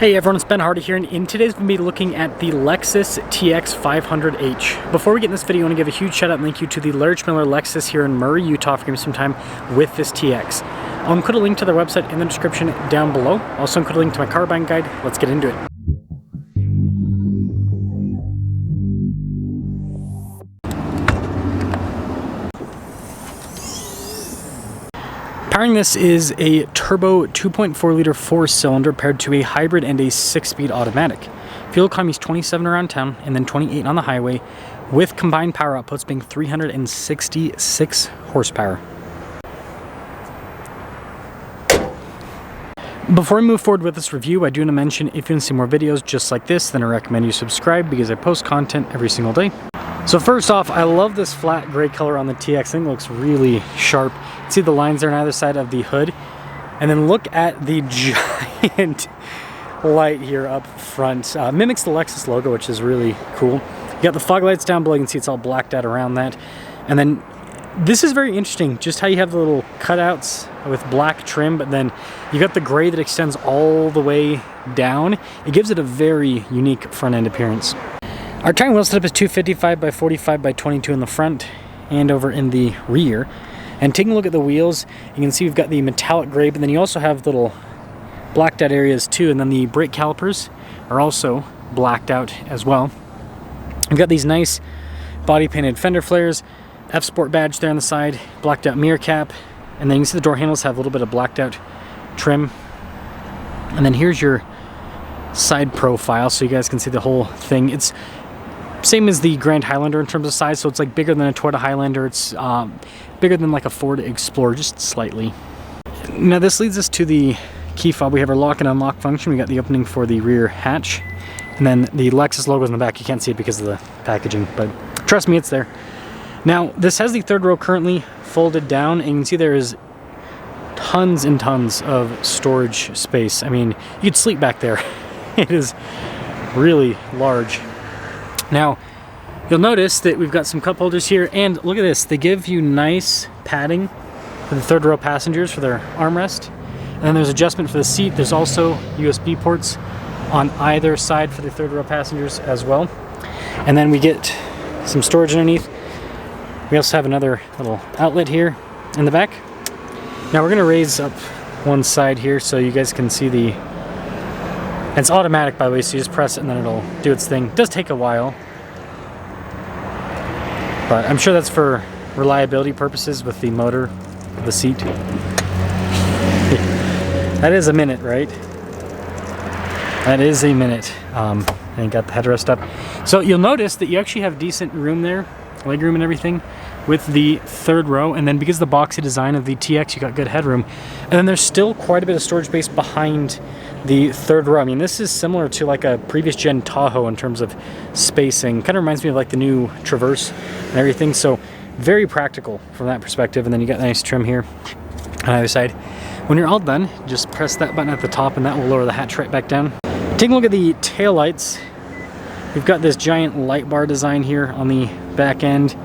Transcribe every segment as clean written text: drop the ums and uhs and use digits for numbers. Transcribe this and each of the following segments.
Hey everyone, it's Ben Hardy here, and in today's we'll be looking at the Lexus TX 500H. Before we get in this video, I want to give a huge shout out and thank you to the Large Miller Lexus here in Murray, Utah for giving me some time with this TX. I'll include a link to their website in the description down below. I'll also include a link to my car buying guide. Let's get into it. Powering this is a turbo 2.4 liter 4-cylinder paired to a hybrid and a 6-speed automatic. Fuel economy is 27 around town and then 28 on the highway, with combined power outputs being 366 horsepower. Before we move forward with this review, I do want to mention if you want to see more videos just like this, then I recommend you subscribe because I post content every single day. So first off, I love this flat gray color on the TX. I think it looks really sharp. See the lines there on either side of the hood, and then look at the giant light here up front. Mimics the Lexus logo, which is really cool. You got the fog lights down below. You can see it's all blacked out around that. And then this is very interesting, just how you have the little cutouts with black trim, but then you got the gray that extends all the way down. It gives it a very unique front end appearance. Our tire wheel setup is 255 by 45 by 22 in the front and over in the rear. And taking a look at the wheels, you can see we've got the metallic gray, but then you also have little blacked out areas too, and then the brake calipers are also blacked out as well. We've got these nice body painted fender flares, F-Sport badge there on the side, blacked out mirror cap, and then you can see the door handles have a little bit of blacked out trim. And then here's your side profile, so you guys can see the whole thing. It's same as the Grand Highlander in terms of size, so it's like bigger than a Toyota Highlander. It's bigger than like a Ford Explorer, just slightly. Now this leads us to the key fob. We have our lock and unlock function. We got the opening for the rear hatch, and then the Lexus logo is in the back. You can't see it because of the packaging, but trust me, it's there. Now this has the third row currently folded down, and you can see there is tons and tons of storage space. I mean, you could sleep back there. It is really large. Now, you'll notice that we've got some cup holders here, and look at this. They give you nice padding for the third row passengers for their armrest. And then there's adjustment for the seat. There's also USB ports on either side for the third row passengers as well. And then we get some storage underneath. We also have another little outlet here in the back. Now we're gonna raise up one side here so you guys can see the, and it's automatic by the way, so you just press it and then it'll do its thing. It does take a while, but I'm sure that's for reliability purposes with the motor of the seat. That is a minute, right? That is a minute. And got the headrest up. So you'll notice that you actually have decent room there, leg room and everything, with the third row, and then because of the boxy design of the TX, you got good headroom. And then there's still quite a bit of storage space behind the third row. I mean, this is similar to like a previous gen Tahoe in terms of spacing. Kind of reminds me of like the new Traverse and everything. So very practical from that perspective. And then you got nice trim here on either side. When you're all done, just press that button at the top and that will lower the hatch right back down. Taking a look at the tail lights, we've got this giant light bar design here on the back end.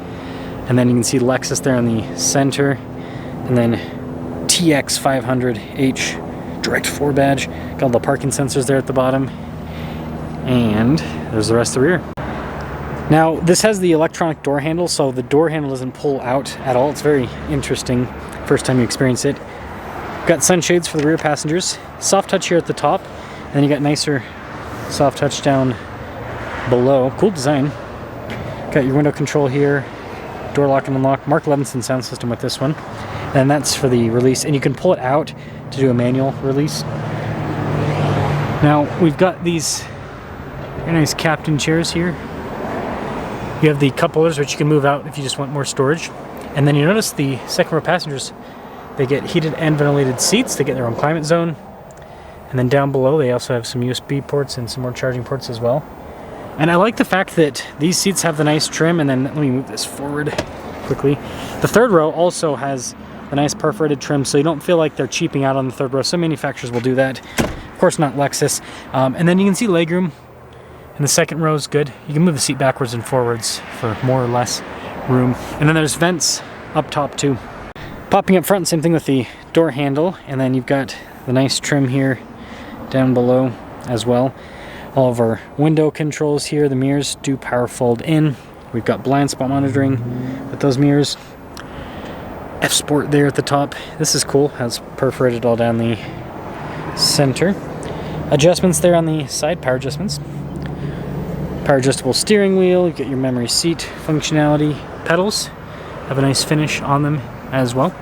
And then you can see Lexus there in the center. And then TX 500H Direct 4 badge. Got all the parking sensors there at the bottom. And there's the rest of the rear. Now, this has the electronic door handle, so the door handle doesn't pull out at all. It's very interesting first time you experience it. Got sunshades for the rear passengers. Soft touch here at the top. And then you got nicer soft touch down below. Cool design. Got your window control here. Door lock and unlock. Mark Levinson sound system with this one. And that's for the release. And you can pull it out to do a manual release. Now, we've got these very nice captain chairs here. You have the cup holders, which you can move out if you just want more storage. And then you notice the second row passengers, they get heated and ventilated seats. They get their own climate zone. And then down below, they also have some USB ports and some more charging ports as well. And I like the fact that these seats have the nice trim, and then let me move this forward quickly. The third row also has the nice perforated trim, so you don't feel like they're cheaping out on the third row. Some manufacturers will do that. Of course, not Lexus. And then you can see legroom, and the second row is good. You can move the seat backwards and forwards for more or less room. And then there's vents up top too. Popping up front, same thing with the door handle, and then you've got the nice trim here down below. as well. All of our window controls here. The mirrors do power fold in. We've got blind spot monitoring with those mirrors. F Sport there at the top. This is cool. Has perforated all down the center. Adjustments there on the side. Power adjustments. Power adjustable steering wheel. You get your memory seat functionality. Pedals have a nice finish on them as well.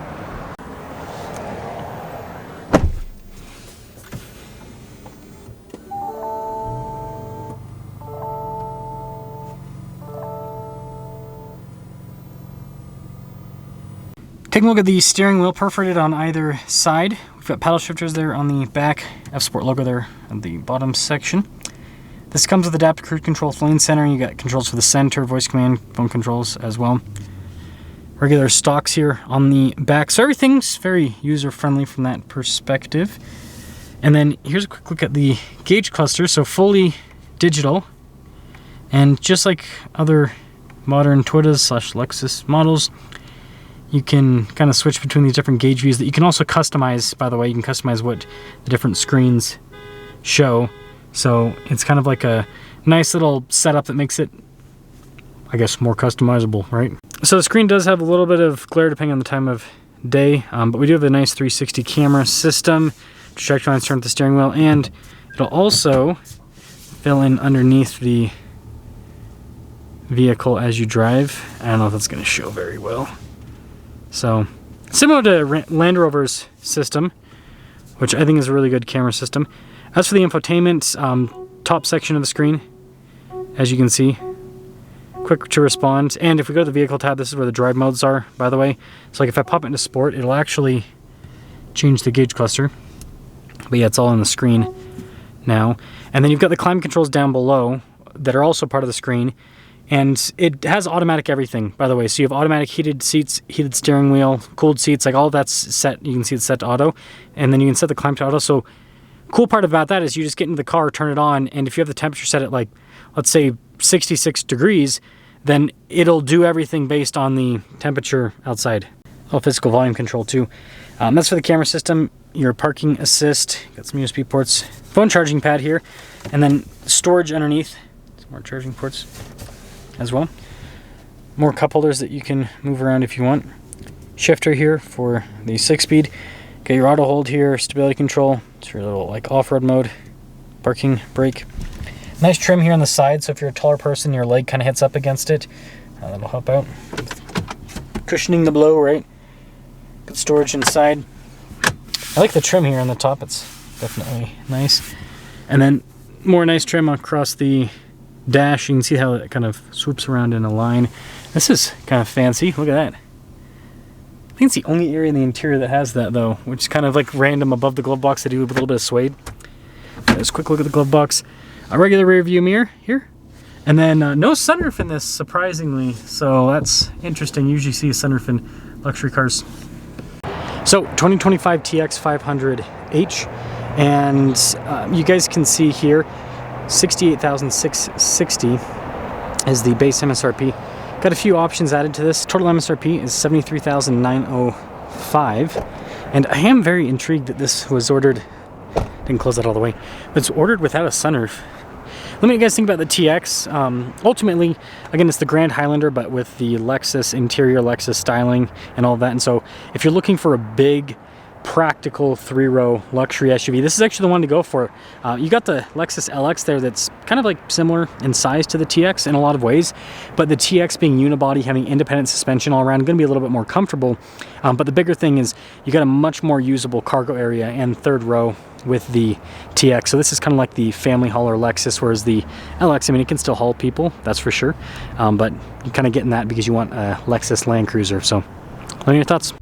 Taking a look at the steering wheel, perforated on either side. We've got paddle shifters there on the back, F Sport logo there on the bottom section. This comes with adaptive cruise control, lane center. You got controls for the center, voice command, phone controls as well. Regular stocks here on the back. So everything's very user-friendly from that perspective. And then here's a quick look at the gauge cluster. So fully digital. And just like other modern Toyotas/Lexus models, you can kind of switch between these different gauge views that you can also customize, by the way. You can customize what the different screens show. So it's kind of like a nice little setup that makes it, I guess, more customizable, right? So the screen does have a little bit of glare depending on the time of day, but we do have a nice 360 camera system. Distraction lines turn at the steering wheel, and it'll also fill in underneath the vehicle as you drive. I don't know if that's going to show very well. So, similar to Land Rover's system, which I think is a really good camera system. As for the infotainment, top section of the screen, as you can see, quick to respond. And if we go to the vehicle tab, this is where the drive modes are, by the way. So like if I pop it into sport, it'll actually change the gauge cluster. But yeah, it's all on the screen now. And then you've got the climate controls down below that are also part of the screen. And it has automatic everything, by the way. So you have automatic heated seats, heated steering wheel, cooled seats, like all that's set. You can see it's set to auto. And then you can set the climate to auto. So cool part about that is you just get into the car, turn it on, and if you have the temperature set at like, let's say 66 degrees, then it'll do everything based on the temperature outside. Oh, physical volume control too. That's for the camera system, your parking assist, got some USB ports, phone charging pad here, and then storage underneath, some more charging ports as well. More cup holders that you can move around if you want. Shifter here for the 6-speed. Got your auto hold here, stability control. It's your little like off-road mode, parking brake. Nice trim here on the side, so if you're a taller person, your leg kind of hits up against it. That'll help out. Cushioning the blow, right? Good storage inside. I like the trim here on the top. It's definitely nice. And then more nice trim across the dash. You can see how it kind of swoops around in a line. This is kind of fancy. Look at that. I think it's the only area in the interior that has that, though, which is kind of like random above the glove box. They do with a little bit of suede. Just a quick look at the glove box. A regular rear view mirror here. And then no sunroof in this, surprisingly. So that's interesting. You usually see a sunroof in luxury cars. So 2025 TX 500H. And you guys can see here, 68,660 is the base MSRP. Got a few options added to this. Total MSRP is 73,905. And I am very intrigued that this was ordered, didn't close that all the way, but it's ordered without a sunroof. Let me know what you guys think about the TX. Ultimately, again, it's the Grand Highlander, but with the Lexus interior, Lexus styling, and all of that. And so if you're looking for a big, practical 3-row luxury SUV, this is actually the one to go for. You got the Lexus LX there that's kind of like similar in size to the TX in a lot of ways, but the TX being unibody, having independent suspension all around, going to be a little bit more comfortable. But the bigger thing is you got a much more usable cargo area and third row with the TX. So this is kind of like the family hauler Lexus, whereas the LX, I mean, it can still haul people, that's for sure. But you're kind of getting that because you want a Lexus Land Cruiser. So let me know your thoughts.